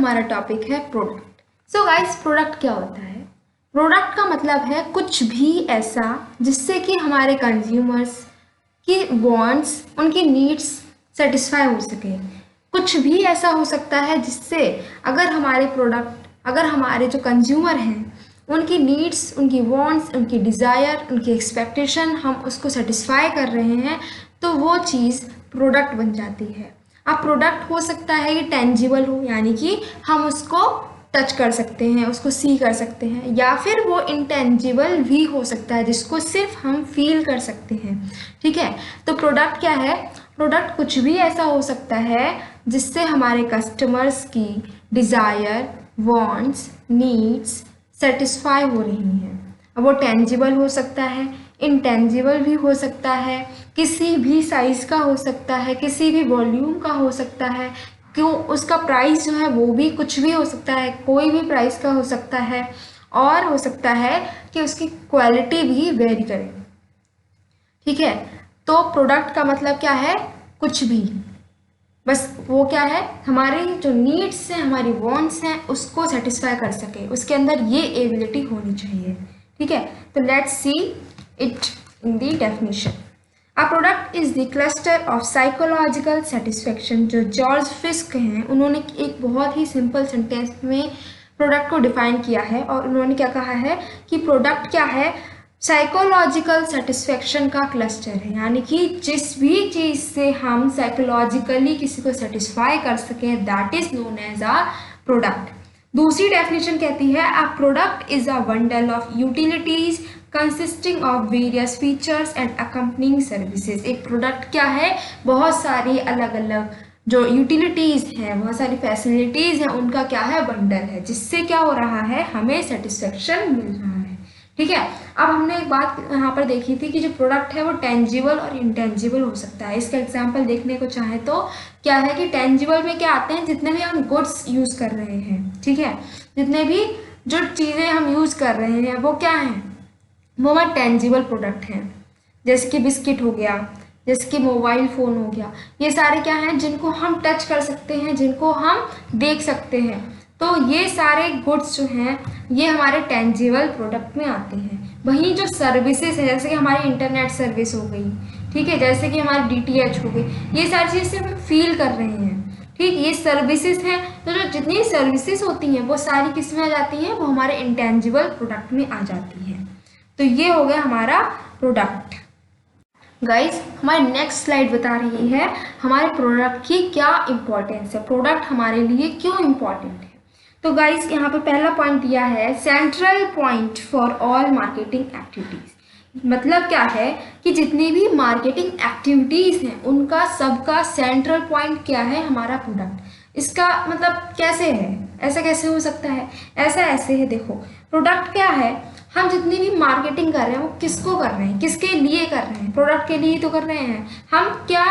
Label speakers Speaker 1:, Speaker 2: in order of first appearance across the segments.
Speaker 1: हमारा टॉपिक है product. So guys, product क्या होता है? प्रोडक्ट का मतलब है कुछ भी ऐसा जिससे कि हमारे कंज्यूमर्स की वांट्स, उनकी नीड्स सेटिस्फाई हो सके। कुछ भी ऐसा हो सकता है जिससे अगर हमारे जो कंज्यूमर हैं उनकी नीड्स, उनकी वांट्स, उनकी डिज़ायर, उनकी एक्सपेक्टेशन हम उसको सेटिस्फाई कर रहे हैं तो वो चीज़ प्रोडक्ट बन जाती है। अब प्रोडक्ट हो सकता है कि टेंजिबल हो, यानी कि हम उसको टच कर सकते हैं, उसको सी कर सकते हैं, या फिर वो इंटेंजिबल भी हो सकता है जिसको सिर्फ हम फील कर सकते हैं। ठीक है, तो प्रोडक्ट क्या है? प्रोडक्ट कुछ भी ऐसा हो सकता है जिससे हमारे कस्टमर्स की डिज़ायर, वांट्स, नीड्स सेटिस्फाई हो रही हैं। अब वो टेंजिबल हो सकता है, इंटेंजिबल भी हो सकता है, किसी भी साइज़ का हो सकता है, किसी भी वॉल्यूम का हो सकता है, क्यों उसका प्राइस जो है वो भी कुछ भी हो सकता है, कोई भी प्राइस का हो सकता है, और हो सकता है कि उसकी क्वालिटी भी वेरी करे। ठीक है, तो प्रोडक्ट का मतलब क्या है? कुछ भी, बस वो क्या है, हमारी जो नीड्स हैं, हमारी वांट्स हैं, उसको सेटिस्फाई कर सके, उसके अंदर ये एबिलिटी होनी चाहिए। ठीक है, तो let's see it in the definition. A product is the cluster of psychological satisfaction. जो जॉर्ज फिस्क हैं, उन्होंने एक बहुत ही सिंपल सेंटेंस में प्रोडक्ट को डिफाइन किया है, और उन्होंने क्या कहा है कि प्रोडक्ट क्या है? साइकोलॉजिकल सेटिस्फेक्शन का क्लस्टर है, यानी कि जिस भी चीज़ से हम साइकोलॉजिकली किसी को सेटिस्फाई कर सकें, that is known as a product. दूसरी डेफिनेशन कहती है a product is a bundle of utilities consisting of various features and accompanying services. एक प्रोडक्ट क्या है? बहुत सारी अलग अलग जो यूटिलिटीज़ हैं, बहुत सारी फैसिलिटीज़ हैं, उनका क्या है? बंडल है, जिससे क्या हो रहा है? हमें सेटिस्फेक्शन मिल रहा है। ठीक है, अब हमने एक बात यहाँ पर देखी थी कि जो प्रोडक्ट है वो टेंजिबल और इंटेंजिबल हो सकता है। इसका एग्जांपल देखने को चाहे तो क्या है कि टेंजिबल में क्या आते हैं? जितने भी हम गुड्स यूज़ कर रहे हैं, ठीक है, जितने भी जो चीज़ें हम यूज़ कर रहे हैं वो क्या हैं? वो हमारे टेंजिबल प्रोडक्ट हैं। जैसे कि बिस्किट हो गया, जैसे कि मोबाइल फ़ोन हो गया, ये सारे क्या हैं? जिनको हम टच कर सकते हैं, जिनको हम देख सकते हैं। तो ये सारे गुड्स जो हैं ये हमारे टेंजिबल प्रोडक्ट में आते हैं। वहीं जो सर्विसेज है, जैसे कि हमारी इंटरनेट सर्विस हो गई, ठीक है, जैसे कि हमारी DTH हो गई, ये सारी चीज़ें हम फील कर रहे हैं। ठीक, ये सर्विसेज हैं। तो जो जितनी सर्विसेज होती हैं वो सारी किस में आ जाती हैं? वो हमारे इंटेंजिबल प्रोडक्ट में आ जाती हैं। तो ये हो गया हमारा प्रोडक्ट। गाइस, हमारी नेक्स्ट स्लाइड बता रही है हमारे प्रोडक्ट की क्या इम्पोर्टेंस है, प्रोडक्ट हमारे लिए क्यों इम्पोर्टेंट है। तो गाइस, यहाँ पे पहला पॉइंट दिया है central point for all marketing activities. मतलब क्या है कि जितनी भी मार्केटिंग एक्टिविटीज़ हैं उनका सबका सेंट्रल पॉइंट क्या है? हमारा प्रोडक्ट। इसका मतलब कैसे है? ऐसा कैसे हो सकता है? ऐसा ऐसे है, देखो, प्रोडक्ट क्या है? हम जितनी भी मार्केटिंग कर रहे हैं वो किसको कर रहे हैं? किसके लिए कर रहे हैं? प्रोडक्ट के लिए तो कर रहे हैं। हम क्या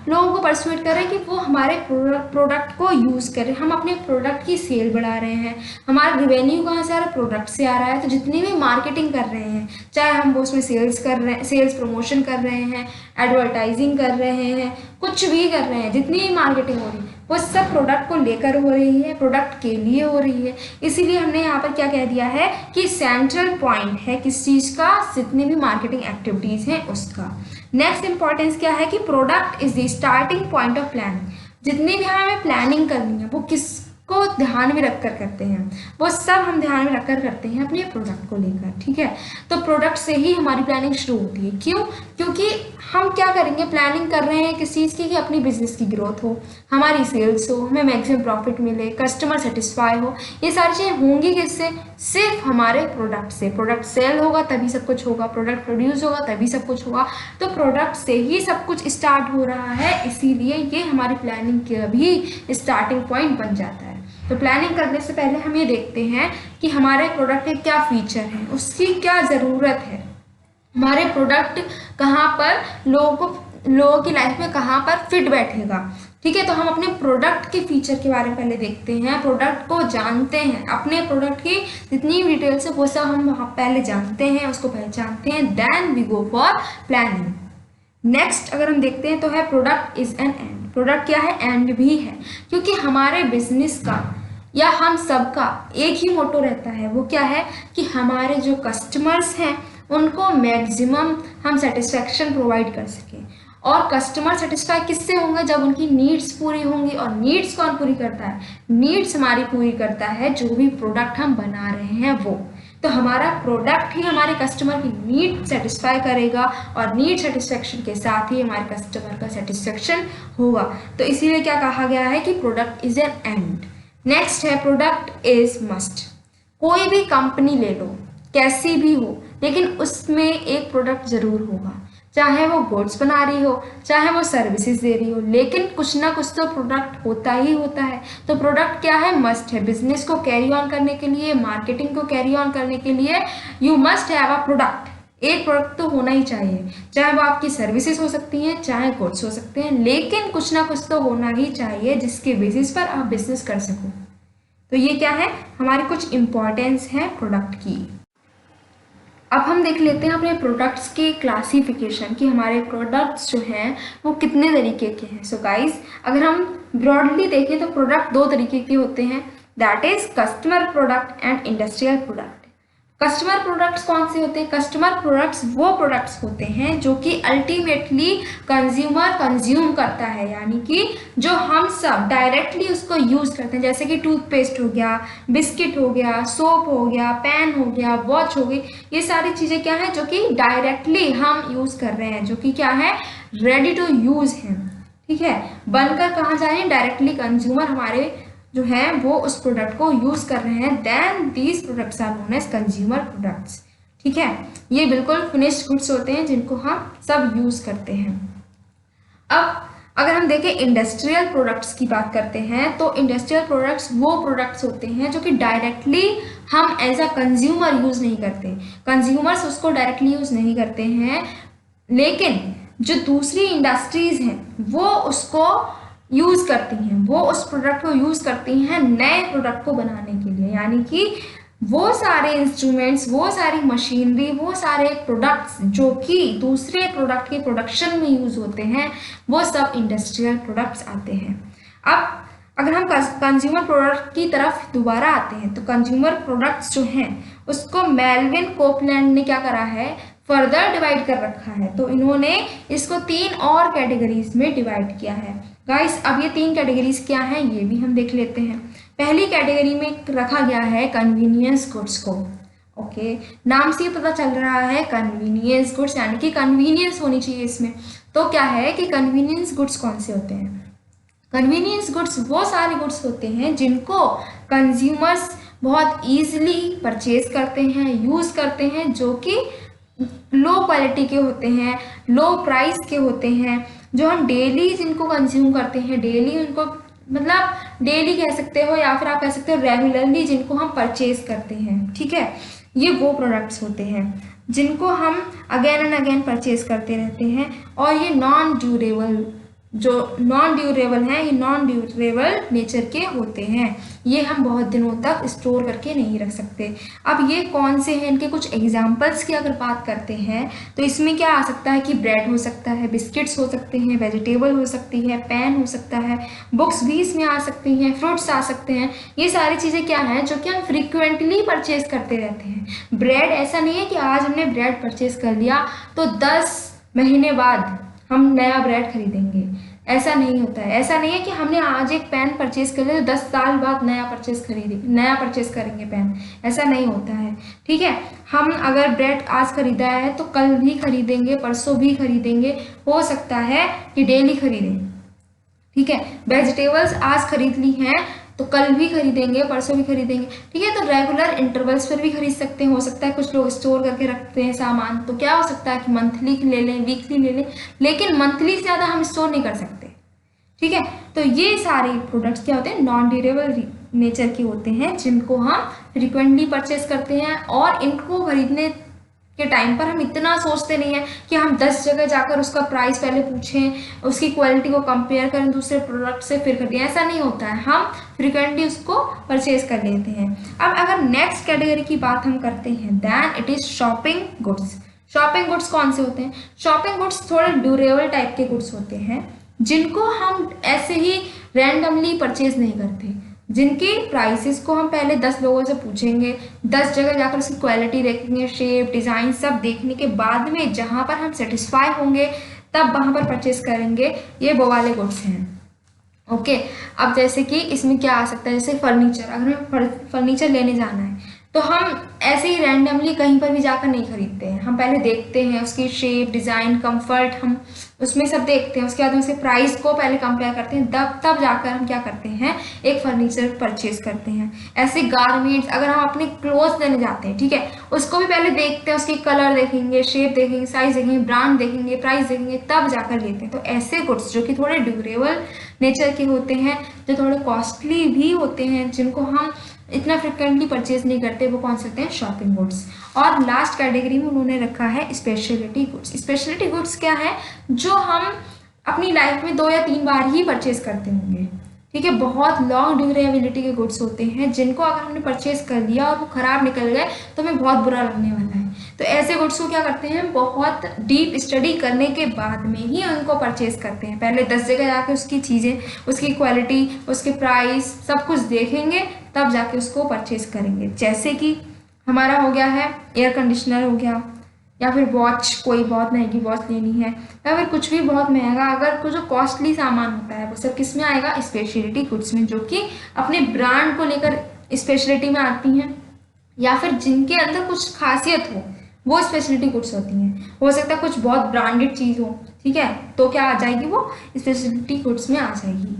Speaker 1: लोगों को परसुएट कर रहे हैं कि वो हमारे प्रोडक्ट को यूज़ करें। हम अपने प्रोडक्ट की सेल बढ़ा रहे हैं। हमारा रिवेन्यू कहाँ से आ रहा है? प्रोडक्ट से आ रहा है। तो जितनी भी मार्केटिंग कर रहे हैं, चाहे हम वो उसमें सेल्स कर रहे हैं, सेल्स प्रमोशन कर रहे हैं, एडवर्टाइजिंग कर रहे हैं, कुछ भी कर रहे हैं, जितनी भी मार्केटिंग हो रही है वो सब प्रोडक्ट को लेकर हो रही है, प्रोडक्ट के लिए हो रही है। इसीलिए हमने यहाँ पर क्या कह दिया है कि सेंट्रल पॉइंट है किस चीज़ का? जितनी भी मार्केटिंग एक्टिविटीज़ हैं उसका। नेक्स्ट इंपॉर्टेंस क्या है कि product is the starting point of planning. जितनी भी हमें प्लानिंग करनी है वो किसको ध्यान में रखकर करते हैं? वो सब हम ध्यान में रखकर करते हैं अपने प्रोडक्ट को लेकर। ठीक है, तो प्रोडक्ट से ही हमारी प्लानिंग शुरू होती है। क्यों? क्योंकि हम क्या करेंगे? प्लानिंग कर रहे हैं किस चीज़ की? कि अपनी बिजनेस की ग्रोथ हो, हमारी सेल्स हो, हमें मैक्सिमम प्रॉफिट मिले, कस्टमर सेटिस्फाई हो। ये सारी चीज़ें होंगी किससे? सिर्फ हमारे प्रोडक्ट से। प्रोडक्ट सेल होगा तभी सब कुछ होगा, प्रोडक्ट प्रोड्यूस होगा तभी सब कुछ होगा। तो प्रोडक्ट से ही सब कुछ स्टार्ट हो रहा है, इसीलिए ये हमारी प्लानिंग का भी स्टार्टिंग पॉइंट बन जाता है। तो प्लानिंग करने से पहले हम ये देखते हैं कि हमारे प्रोडक्ट के क्या फीचर हैं, उसकी क्या ज़रूरत है, हमारे प्रोडक्ट कहाँ पर लोगों की लाइफ में कहाँ पर फिट बैठेगा। ठीक है, तो हम अपने प्रोडक्ट के फीचर के बारे में पहले देखते हैं, प्रोडक्ट को जानते हैं, अपने प्रोडक्ट की जितनी डिटेल्स है वो सब हम वहाँ पहले जानते हैं, उसको पहचानते हैं, then we go for planning. Next अगर हम देखते हैं तो है product is an end. Product क्या है? एंड भी है, क्योंकि हमारे बिजनेस का या हम सबका एक ही मोटो रहता है, वो क्या है कि हमारे जो कस्टमर्स हैं उनको मैक्सिमम हम सेटिस्फैक्शन प्रोवाइड कर सकें। और कस्टमर सेटिस्फाई किससे होंगे? जब उनकी नीड्स पूरी होंगी। और नीड्स कौन पूरी करता है? नीड्स हमारी पूरी करता है जो भी प्रोडक्ट हम बना रहे हैं वो। तो हमारा प्रोडक्ट ही हमारे कस्टमर की नीड सेटिस्फाई करेगा और नीड सेटिस्फेक्शन के साथ ही हमारे कस्टमर का सेटिस्फेक्शन होगा। तो इसीलिए क्या कहा गया है कि product is an and. Next है प्रोडक्ट इज मस्ट। कोई भी कंपनी ले लो, कैसी भी हो, लेकिन उसमें एक प्रोडक्ट जरूर होगा। चाहे वो गुड्स बना रही हो, चाहे वो सर्विसेज दे रही हो, लेकिन कुछ ना कुछ तो प्रोडक्ट होता ही होता है। तो प्रोडक्ट क्या है? मस्ट है। बिजनेस को कैरी ऑन करने के लिए, मार्केटिंग को कैरी ऑन करने के लिए you must have a product. एक प्रोडक्ट तो होना ही चाहिए, चाहे वो आपकी सर्विसेज हो सकती हैं, चाहे गुड्स हो सकते हैं, लेकिन कुछ ना कुछ तो होना ही चाहिए जिसके बेसिस पर आप बिजनेस कर सको। तो ये क्या है? हमारी कुछ इंपॉर्टेंस है प्रोडक्ट की। अब हम देख लेते हैं अपने प्रोडक्ट्स के क्लासिफिकेशन कि हमारे प्रोडक्ट्स जो हैं वो कितने तरीके के हैं। सो गाइस, अगर हम ब्रॉडली देखें तो प्रोडक्ट दो तरीके के होते हैं, that is customer product and industrial product. Customer products कौन से होते हैं? कस्टमर प्रोडक्ट्स वो प्रोडक्ट्स होते हैं जो कि अल्टीमेटली कंज्यूमर कंज्यूम करता है, यानी कि जो हम सब डायरेक्टली उसको यूज़ करते हैं, जैसे कि टूथपेस्ट हो गया, बिस्किट हो गया, सोप हो गया, पेन हो गया, वॉच हो गई। ये सारी चीज़ें क्या है जो कि डायरेक्टली हम यूज़ कर रहे हैं, जो कि क्या है? रेडी टू यूज़ है। ठीक है, बनकर कहाँ जा रहे हैं? डायरेक्टली कंज्यूमर हमारे जो है वो उस प्रोडक्ट को यूज कर रहे हैं। Then these products are known as consumer products. ठीक है, ये बिल्कुल फिनिश्ड गुड्स होते हैं जिनको हम सब यूज करते हैं। अब अगर हम देखें इंडस्ट्रियल प्रोडक्ट्स की बात करते हैं, तो इंडस्ट्रियल प्रोडक्ट्स वो प्रोडक्ट्स होते हैं जो कि डायरेक्टली हम एज अ कंज्यूमर यूज नहीं करते। कंज्यूमर्स उसको डायरेक्टली यूज नहीं करते हैं, लेकिन जो दूसरी इंडस्ट्रीज हैं वो उसको यूज करती हैं, वो उस प्रोडक्ट को यूज करती हैं नए प्रोडक्ट को बनाने के लिए। यानी कि वो सारे इंस्ट्रूमेंट्स, वो सारी मशीनरी, वो सारे प्रोडक्ट्स जो कि दूसरे प्रोडक्ट के प्रोडक्शन में यूज होते हैं, वो सब इंडस्ट्रियल प्रोडक्ट्स आते हैं। अब अगर हम कंज्यूमर प्रोडक्ट की तरफ दोबारा आते हैं, तो कंज्यूमर प्रोडक्ट्स जो हैं उसको मेल्विन कोपलैंड ने क्या करा है? फर्दर डिवाइड कर रखा है। तो इन्होंने इसको 3 और कैटेगरीज में डिवाइड किया है। गाइस, अब ये 3 कैटेगरीज क्या हैं ये भी हम देख लेते हैं। पहली कैटेगरी में रखा गया है कन्वीनियंस गुड्स को। ओके, नाम से पता चल रहा है कन्वीनियंस गुड्स, यानी कि कन्वीनियंस होनी चाहिए इसमें। तो क्या है कि कन्वीनियंस गुड्स कौन से होते हैं? कन्वीनियंस गुड्स वो सारे गुड्स होते हैं जिनको कंज्यूमर्स बहुत ईजिली परचेज करते हैं, यूज करते हैं, जो कि लो क्वालिटी के होते हैं, लो प्राइस के होते हैं, जो हम डेली जिनको कंज्यूम करते हैं, डेली उनको मतलब डेली कह सकते हो या फिर आप कह सकते हो रेगुलरली जिनको हम परचेज करते हैं। ठीक है, ये वो प्रोडक्ट्स होते हैं जिनको हम अगेन एंड अगेन परचेज करते रहते हैं। और ये नॉन ड्यूरेबल, जो नॉन ड्यूरेबल हैं, ये नॉन ड्यूरेबल नेचर के होते हैं। ये हम बहुत दिनों तक स्टोर करके नहीं रख सकते। अब ये कौन से हैं? इनके कुछ एग्जांपल्स की अगर बात करते हैं तो इसमें क्या आ सकता है कि ब्रेड हो सकता है, बिस्किट्स हो सकते हैं, वेजिटेबल हो सकती है, पेन हो सकता है, बुक्स भी इसमें आ सकती हैं, फ्रूट्स आ सकते हैं। ये सारी चीज़ें क्या हैं जो कि हम फ्रिक्वेंटली परचेज करते रहते हैं। ब्रेड ऐसा नहीं है कि आज हमने ब्रेड परचेज कर लिया तो 10 महीने बाद हम नया ब्रेड खरीदेंगे, ऐसा नहीं होता है। ऐसा नहीं है कि हमने आज एक पेन परचेज कर लिया तो 10 साल बाद नया परचेज करेंगे पेन, ऐसा नहीं होता है। ठीक है, हम अगर ब्रेड आज खरीदा है तो कल भी खरीदेंगे, परसों भी खरीदेंगे, हो सकता है कि डेली खरीदें। ठीक है, वेजिटेबल्स आज खरीद ली हैं तो कल भी खरीदेंगे, परसों भी खरीदेंगे। ठीक है, तो रेगुलर इंटरवल्स पर भी खरीद सकते हैं। हो सकता है कुछ लोग स्टोर करके रखते हैं सामान, तो क्या हो सकता है कि मंथली ले लें, वीकली ले लें, लेकिन मंथली से ज़्यादा हम स्टोर नहीं कर सकते। ठीक है, तो ये सारे प्रोडक्ट्स क्या होते हैं? नॉन ड्यूरेबल नेचर के होते हैं जिनको हम फ्रिक्वेंटली परचेज करते हैं। और इनको खरीदने के टाइम पर हम इतना सोचते नहीं है कि हम 10 जगह जाकर उसका प्राइस पहले पूछें, उसकी क्वालिटी को कंपेयर करें दूसरे प्रोडक्ट से, फिर खरीदें, ऐसा नहीं होता है। हम फ्रिक्वेंटली उसको परचेज कर लेते हैं। अब अगर नेक्स्ट कैटेगरी की बात हम करते हैं, then it is shopping goods. Shopping goods कौन से होते हैं? शॉपिंग गुड्स थोड़े ड्यूरेबल टाइप के गुड्स होते हैं जिनको हम ऐसे ही रैंडमली परचेज नहीं करते। जिनके प्राइसेस को हम पहले 10 लोगों से पूछेंगे, 10 जगह जाकर उसकी क्वालिटी देखेंगे, शेप, डिज़ाइन सब देखने के बाद में जहाँ पर हम सेटिस्फाई होंगे तब वहाँ पर परचेस करेंगे। ये वो वाले गुड्स हैं। ओके, अब जैसे कि इसमें क्या आ सकता है, जैसे फर्नीचर, अगर हमें फर्नीचर लेने जाना है तो हम ऐसे ही रैंडमली कहीं पर भी जाकर नहीं खरीदते हैं। हम पहले देखते हैं उसकी शेप, डिज़ाइन, कंफर्ट, हम उसमें सब देखते हैं। उसके बाद उसके प्राइस को पहले कंपेयर करते हैं, तब जाकर हम क्या करते हैं, एक फर्नीचर परचेज करते हैं। ऐसे गारमेंट्स, अगर हम अपने क्लोथ्स लेने जाते हैं, ठीक है, उसको भी पहले देखते हैं, उसकी कलर देखेंगे, शेप देखेंगे, साइज देखेंगे, ब्रांड देखेंगे, प्राइस देखेंगे, तब जाकर लेते हैं। तो ऐसे गुड्स जो कि थोड़े ड्यूरेबल नेचर के होते हैं, जो थोड़े कॉस्टली भी होते हैं, जिनको हम इतना फ्रिक्वेंटली परचेज नहीं करते, वो कौन से होते हैं, शॉपिंग गुड्स। और लास्ट कैटेगरी में उन्होंने रखा है स्पेशलिटी गुड्स। स्पेशलिटी गुड्स क्या है, जो हम अपनी लाइफ में 2 या 3 बार ही परचेज करते होंगे, ठीक है। बहुत लॉन्ग ड्यूरेबिलिटी के गुड्स होते हैं, जिनको अगर हमने परचेज कर लिया और वो ख़राब निकल गए तो हमें बहुत बुरा लगने वाला है। तो ऐसे गुड्स को क्या करते हैं, बहुत डीप स्टडी करने के बाद में ही उनको परचेज करते हैं। पहले 10 जगह जाके उसकी चीज़ें, उसकी क्वालिटी, उसके प्राइस सब कुछ देखेंगे, तब जाके उसको परचेज करेंगे। जैसे कि हमारा हो गया है एयर कंडीशनर हो गया, या फिर वॉच, कोई बहुत महंगी वॉच लेनी है, या फिर कुछ भी बहुत महंगा, अगर कुछ जो कॉस्टली सामान होता है वो सब किस में आएगा, स्पेशलिटी गुड्स में, जो कि अपने ब्रांड को लेकर स्पेशलिटी में आती हैं, या फिर जिनके अंदर कुछ खासियत हो, वो स्पेशलिटी गुड्स होती हैं। हो सकता है कुछ बहुत ब्रांडेड चीज़ हो, ठीक है, तो क्या आ जाएगी, वो स्पेशलिटी गुड्स में आ जाएगी।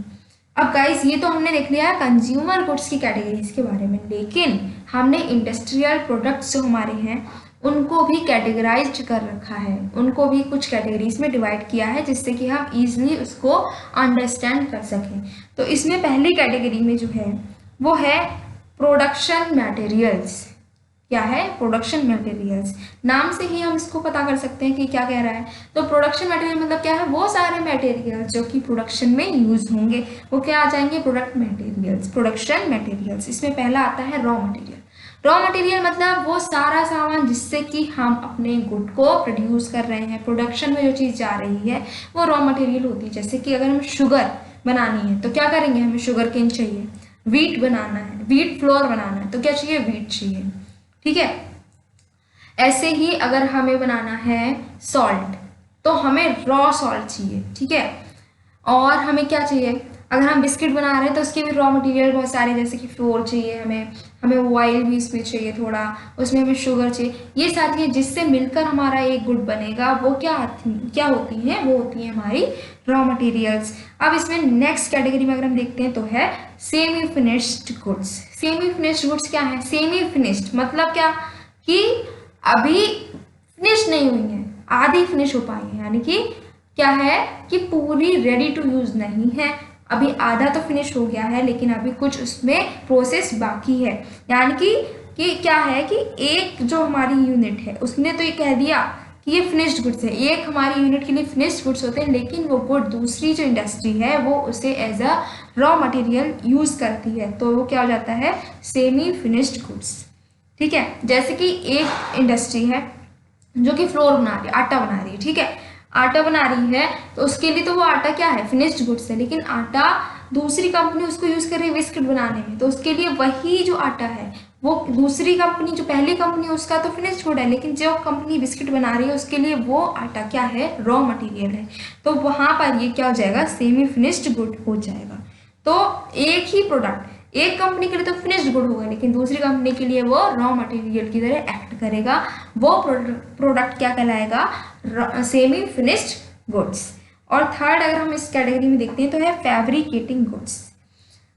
Speaker 1: अब गाइस, ये तो हमने देख लिया है कंज्यूमर गुड्स की कैटेगरीज के बारे में, लेकिन हमने इंडस्ट्रियल प्रोडक्ट्स जो हमारे हैं उनको भी कैटेगराइज्ड कर रखा है, उनको भी कुछ कैटेगरीज में डिवाइड किया है, जिससे कि हम इजीली उसको अंडरस्टैंड कर सकें। तो इसमें पहली कैटेगरी में जो है वो है प्रोडक्शन मटेरियल्स। क्या है, प्रोडक्शन मटेरियल्स। नाम से ही हम इसको पता कर सकते हैं कि क्या कह रहा है। तो प्रोडक्शन मटेरियल मतलब क्या है, वो सारे मटेरियल्स जो कि प्रोडक्शन में यूज होंगे, वो क्या आ जाएंगे, प्रोडक्ट मटेरियल्स, प्रोडक्शन मटेरियल्स। इसमें पहला आता है रॉ मटेरियल। रॉ मटेरियल मतलब वो सारा सामान जिससे कि हम अपने गुड को प्रोड्यूस कर रहे हैं, प्रोडक्शन में जो चीज़ जा रही है वो रॉ मटेरियल होती है। जैसे कि अगर हमें शुगर बनानी है तो क्या करेंगे, हमें शुगर केन चाहिए। व्हीट बनाना है, व्हीट फ्लोर बनाना है तो क्या चाहिए, व्हीट चाहिए, ठीक है। ऐसे ही अगर हमें बनाना है सॉल्ट तो हमें रॉ सॉल्ट चाहिए, ठीक है। और हमें क्या चाहिए, अगर हम बिस्किट बना रहे हैं तो उसके भी रॉ मटेरियल बहुत सारे, जैसे कि फ्लोर चाहिए, हमें ऑयल भी इसमें चाहिए थोड़ा, उसमें हमें शुगर चाहिए। ये सारी है जिससे मिलकर हमारा एक गुड बनेगा, वो क्या होती हैं, वो होती हैं हमारी रॉ मटेरियल्स। अब इसमें नेक्स्ट कैटेगरी में अगर हम देखते हैं तो है semi finished goods. Semi finished goods क्या है, सेमी फिनिश्ड मतलब क्या, कि अभी फिनिश नहीं हुई है, आधी फिनिश हो पाई है, यानी कि क्या है कि पूरी रेडी टू यूज नहीं है, अभी आधा तो फिनिश हो गया है लेकिन अभी कुछ उसमें प्रोसेस बाकी है। यानी कि क्या है कि एक जो हमारी यूनिट है उसने तो ये कह दिया कि ये फिनिश्ड गुड्स है, एक हमारी यूनिट के लिए फिनिश्ड गुड्स होते हैं, लेकिन वो गुड दूसरी जो इंडस्ट्री है वो उसे as a raw material use करती है, तो वो क्या हो जाता है, सेमी फिनिश्ड गुड्स, ठीक है। जैसे कि एक इंडस्ट्री है जो कि फ्लोर बना रही है, आटा बना रही है, ठीक है, आटा बना रही है तो उसके लिए तो वो आटा क्या है, फिनिश्ड गुड्स है, लेकिन आटा दूसरी कंपनी उसको यूज कर रही है बिस्किट बनाने में, तो उसके लिए वही जो आटा है वो दूसरी कंपनी, जो पहली कंपनी उसका तो फिनिश्ड गुड है, लेकिन जो कंपनी बिस्किट बना रही है उसके लिए वो आटा क्या है, रॉ मटेरियल है, तो वहां पर ये क्या हो जाएगा, सेमी फिनिश्ड गुड हो जाएगा। तो एक ही प्रोडक्ट एक कंपनी के लिए तो फिनिश्ड गुड होगा, लेकिन दूसरी कंपनी के लिए वो रॉ मटेरियल की तरह एक्ट करेगा, वो प्रोडक्ट क्या कहलाएगा, सेमी फिनिश्ड गुड्स। और थर्ड अगर हम इस कैटेगरी में देखते हैं तो है fabricating goods.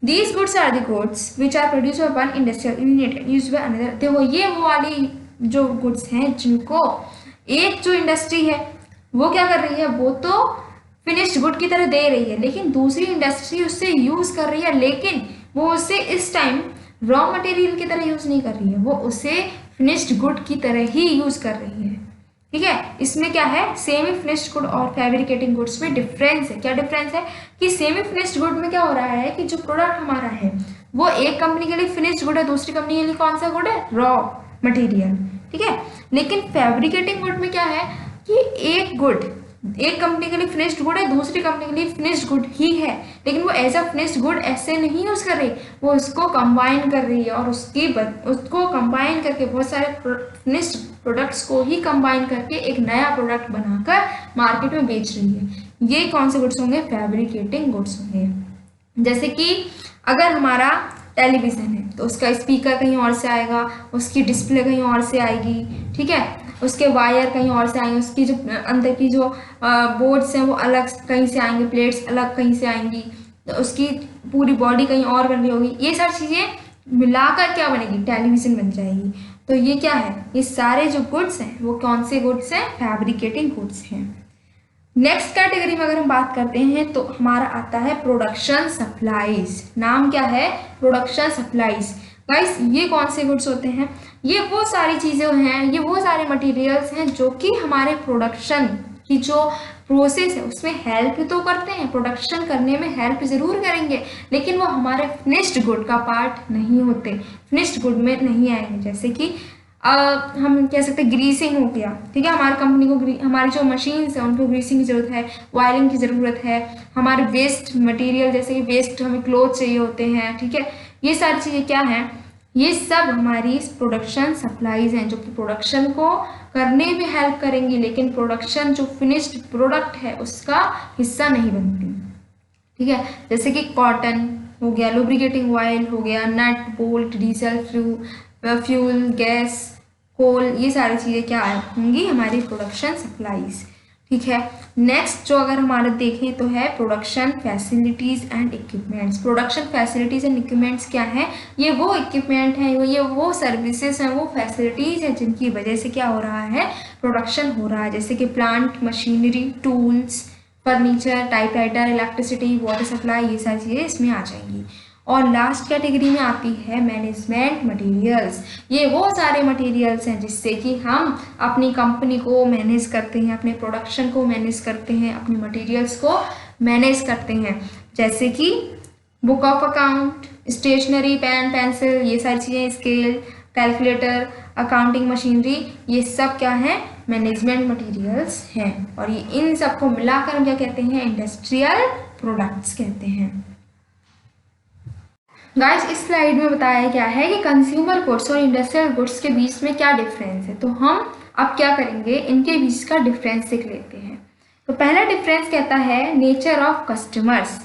Speaker 1: These goods are the goods which are produced by one industrial unit and used by another। देखो ये वो वाली जो गुड्स हैं जिनको एक जो इंडस्ट्री है वो क्या कर रही है, वो तो फिनिश्ड गुड की तरह दे रही है, लेकिन दूसरी इंडस्ट्री उससे यूज कर रही है, लेकिन वो उसे इस टाइम रॉ मटेरियल की तरह यूज नहीं कर रही है, वो उसे फिनिश्ड गुड की तरह ही यूज कर रही है, ठीक है। इसमें क्या है, सेमी फिनिश्ड गुड और फैब्रिकेटिंग गुड्स में डिफरेंस है। क्या डिफरेंस है कि सेमी फिनिश्ड गुड में क्या हो रहा है कि जो प्रोडक्ट हमारा है वो एक कंपनी के लिए फिनिश्ड गुड है, दूसरी कंपनी के लिए कौन सा गुड है, रॉ मटेरियल, ठीक है। लेकिन फैब्रिकेटिंग गुड में क्या है कि एक गुड एक कंपनी के लिए फिनिश्ड गुड है, दूसरी कंपनी के लिए फिनिश्ड गुड ही है, लेकिन वो एज अ फिनिश्ड गुड ऐसे नहीं यूज कर रही, वो उसको कंबाइन कर रही है और उसको कंबाइन करके बहुत सारे फिनिश्ड प्रोडक्ट्स को ही कंबाइन करके एक नया प्रोडक्ट बनाकर मार्केट में बेच रही है। ये कौन से गुड्स होंगे? फैब्रिकेटिंग गुड्स होंगे। जैसे कि अगर हमारा टेलीविज़न है तो उसका स्पीकर कहीं और से आएगा, उसकी डिस्प्ले कहीं और से आएगी, ठीक है, उसके वायर कहीं और से आएंगे, उसकी जो अंदर की जो बोर्ड्स हैं वो अलग कहीं से आएंगे, प्लेट्स अलग कहीं से आएंगी, तो उसकी पूरी बॉडी कहीं और बन रही होगी। ये सारी चीज़ें मिलाकर क्या बनेगी? टेलीविज़न बन जाएगी। तो ये क्या है? ये सारे जो गुड्स हैं वो कौन से गुड्स हैं? फैब्रिकेटिंग गुड्स हैं। नेक्स्ट कैटेगरी में अगर हम बात करते हैं तो हमारा आता है प्रोडक्शन सप्लाईज। नाम क्या है? Production supplies. गाइस ये कौन से गुड्स होते हैं? ये वो सारी चीज़ें हैं, ये वो सारे मटेरियल्स हैं जो कि हमारे प्रोडक्शन की जो प्रोसेस है उसमें हेल्प तो करते हैं, प्रोडक्शन करने में हेल्प ज़रूर करेंगे, लेकिन वो हमारे फिनिश्ड गुड का पार्ट नहीं होते, फिनिश्ड गुड में नहीं आएंगे। जैसे कि हम कह सकते हैं ग्रीसिंग हो गया, ठीक है, हमारी कंपनी को हमारी जो मशीन्स हैं उनको ग्रीसिंग की ज़रूरत है, वायरिंग की ज़रूरत है, हमारे वेस्ट मटेरियल जैसे कि वेस्ट हमें क्लोथ चाहिए होते हैं, ठीक है, ये सारी चीज़ें क्या हैं? ये सब हमारी प्रोडक्शन सप्लाईज हैं जो कि प्रोडक्शन को करने में हेल्प करेंगी, लेकिन प्रोडक्शन जो फिनिश्ड प्रोडक्ट है उसका हिस्सा नहीं बनती, ठीक है। जैसे कि कॉटन हो गया, लुब्रिकेटिंग ऑयल हो गया, nut bolt, diesel, fuel, gas, coal, ये सारी चीज़ें क्या होंगी? हमारी प्रोडक्शन सप्लाईज, ठीक है। नेक्स्ट जो अगर हमारा देखें तो है production facilities and equipments. Production facilities and equipments क्या है? ये वो इक्विपमेंट हैं, ये वो सर्विसेज हैं, वो फैसिलिटीज़ हैं जिनकी वजह से क्या हो रहा है? प्रोडक्शन हो रहा है। जैसे कि plant, machinery, tools, furniture, typewriter, electricity, water supply, ये सारी चीज़ें इसमें आ जाएंगी। और लास्ट कैटेगरी में आती है मैनेजमेंट मटेरियल्स। ये वो सारे मटेरियल्स हैं जिससे कि हम अपनी कंपनी को मैनेज करते हैं, अपने प्रोडक्शन को मैनेज करते हैं, अपने मटेरियल्स को मैनेज करते हैं। जैसे कि book of account, stationery, pen, pencil, ये सारी चीज़ें, स्केल, कैलकुलेटर, अकाउंटिंग मशीनरी, ये सब क्या है? मैनेजमेंट मटेरियल्स हैं। और ये इन सबको मिलाकर हम क्या कहते हैं? इंडस्ट्रियल प्रोडक्ट्स कहते हैं। गाइस इस स्लाइड में बताया गया है कि कंज्यूमर गुड्स और इंडस्ट्रियल गुड्स के बीच में क्या डिफरेंस है। तो हम अब क्या करेंगे? इनके बीच का डिफरेंस देख लेते हैं। तो पहला डिफरेंस कहता है नेचर ऑफ कस्टमर्स,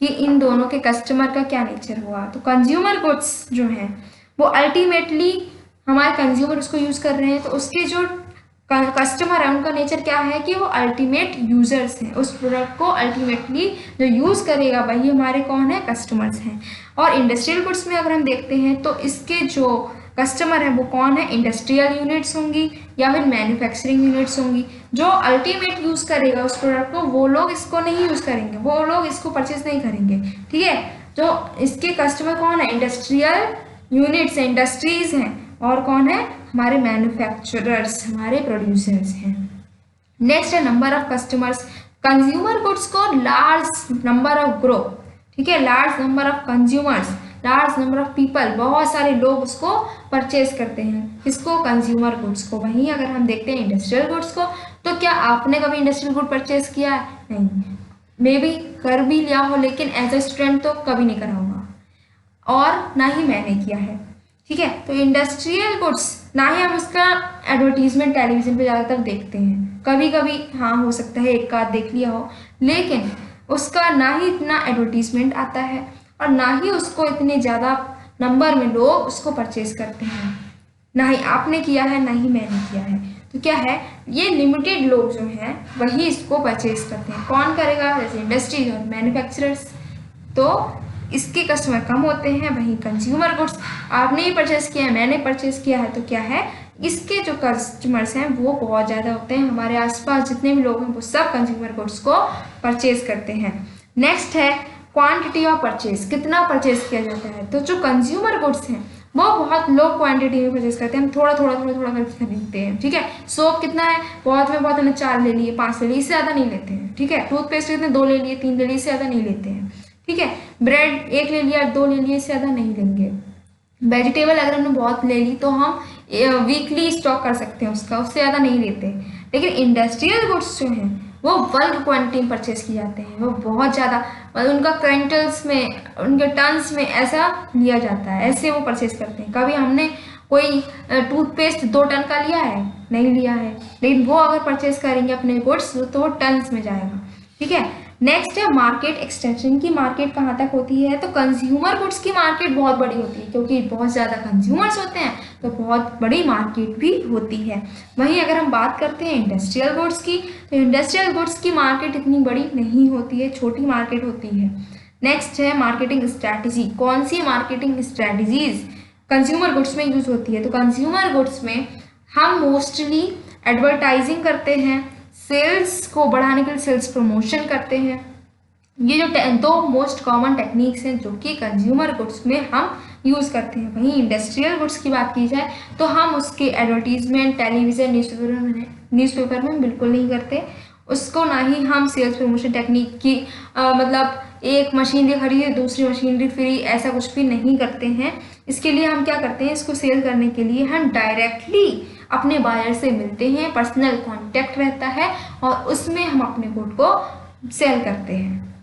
Speaker 1: कि इन दोनों के कस्टमर का क्या नेचर हुआ। तो कंज्यूमर गुड्स जो हैं वो अल्टीमेटली हमारे कंज्यूमर उसको यूज़ कर रहे हैं, तो उसके जो कस्टमर है उनका नेचर क्या है? कि वो अल्टीमेट यूजर्स हैं, उस प्रोडक्ट को अल्टीमेटली जो यूज़ करेगा वही हमारे कौन है? कस्टमर्स हैं। और इंडस्ट्रियल गुड्स में अगर हम देखते हैं तो इसके जो कस्टमर है वो कौन है? इंडस्ट्रियल यूनिट्स होंगी या फिर मैन्युफैक्चरिंग यूनिट्स होंगी। जो अल्टीमेट यूज़ करेगा उस प्रोडक्ट को वो लोग इसको नहीं यूज़ करेंगे, वो लोग इसको परचेज नहीं करेंगे, ठीक है। जो इसके कस्टमर कौन है? इंडस्ट्रियल यूनिट्स हैं, इंडस्ट्रीज हैं। और कौन है? हमारे मैन्युफैक्चरर्स, हमारे प्रोड्यूसर्स हैं। नेक्स्ट है number of customers. Consumer goods को लार्ज नंबर ऑफ ग्रुप, ठीक है, large number of consumers, large number of people, बहुत सारे लोग उसको परचेज करते हैं। किसको? कंज्यूमर गुड्स को। वहीं अगर हम देखते हैं इंडस्ट्रियल गुड्स को, तो क्या आपने कभी इंडस्ट्रियल गुड परचेज किया है? नहीं, मे बी कर भी लिया हो लेकिन एज ए स्टूडेंट तो कभी नहीं करा होगा और ना ही मैंने किया है, ठीक है। तो इंडस्ट्रियल गुड्स ना ही हम उसका एडवर्टीजमेंट टेलीविजन पे ज़्यादातर देखते हैं, कभी कभी हाँ हो सकता है एक आध देख लिया हो, लेकिन उसका ना ही इतना एडवर्टीजमेंट आता है और ना ही उसको इतने ज़्यादा नंबर में लोग उसको परचेज करते हैं। ना ही आपने किया है ना ही मैंने किया है। तो क्या है? ये लिमिटेड लोग जो हैं वही इसको परचेज करते हैं। कौन करेगा? जैसे इंडस्ट्रीज और मैन्युफैक्चरर्स। तो इसके कस्टमर कम होते हैं। वहीं कंज्यूमर गुड्स आपने ही परचेज किया है, मैंने परचेज किया है, तो क्या है? इसके जो कस्टमर्स हैं वो बहुत ज़्यादा होते हैं। हमारे आसपास जितने भी लोग हैं वो सब कंज्यूमर गुड्स को परचेज करते हैं। नेक्स्ट है क्वांटिटी ऑफ परचेज, कितना परचेज किया जाता है। तो जो कंज्यूमर गुड्स हैं वो बहुत लो क्वांटिटी में परचेज करते हैं, हम थोड़ा थोड़ा करके खरीदते हैं, ठीक है। सोप कितना है? बहुत में बहुत, हमने 4 ले लिए, 5 ले लिए, इससे ज़्यादा नहीं लेते हैं, ठीक है। टूथपेस्ट कितने? 2 ले लिए, 3 ले लिए, इससे ज़्यादा नहीं लेते हैं, ठीक है। ब्रेड 1 ले लिया, 2 ले लिए, इससे ज़्यादा नहीं लेंगे। वेजिटेबल अगर हमने बहुत ले ली तो हम वीकली स्टॉक कर सकते हैं उसका, उससे ज़्यादा नहीं लेते। लेकिन इंडस्ट्रियल गुड्स जो हैं वो बल्क क्वांटिटी में परचेज किए जाते हैं, वो बहुत ज़्यादा, मतलब उनका क्विंटल्स में, उनके टन्स में ऐसा लिया जाता है, ऐसे वो परचेज करते हैं। कभी हमने कोई टूथपेस्ट 2 टन का लिया है? नहीं लिया है, लेकिन वो अगर परचेज करेंगे अपने गुड्स तो वो टन्स में जाएगा। ठीक है, नेक्स्ट है मार्केट एक्सटेंशन की मार्केट कहाँ तक होती है? तो कंज्यूमर गुड्स की मार्केट बहुत बड़ी होती है, क्योंकि बहुत ज़्यादा कंज्यूमर्स होते हैं तो बहुत बड़ी मार्केट भी होती है। वहीं अगर हम बात करते हैं इंडस्ट्रियल गुड्स की, तो इंडस्ट्रियल गुड्स की मार्केट इतनी बड़ी नहीं होती है, छोटी मार्केट होती है। नेक्स्ट है मार्केटिंग स्ट्रैटेजी। कौन सी मार्केटिंग स्ट्रैटेजीज कंज्यूमर गुड्स में यूज होती है? तो कंज्यूमर गुड्स में हम मोस्टली एडवर्टाइजिंग करते हैं, सेल्स को बढ़ाने के लिए सेल्स प्रमोशन करते हैं। ये जो दो मोस्ट कॉमन टेक्निक्स हैं जो कि कंज्यूमर गुड्स में हम यूज़ करते हैं। वहीं इंडस्ट्रियल गुड्स की बात की जाए तो हम उसके एडवर्टीजमेंट टेलीविज़न न्यूज़पेपर में बिल्कुल नहीं करते उसको, ना ही हम सेल्स प्रमोशन टेक्निक की मतलब एक मशीनरी खरीदे दूसरी मशीनरी फ्री, ऐसा कुछ भी नहीं करते हैं। इसके लिए हम क्या करते हैं, इसको सेल करने के लिए हम डायरेक्टली अपने बायर से मिलते हैं, पर्सनल कांटेक्ट रहता है और उसमें हम अपने गुड को सेल करते हैं।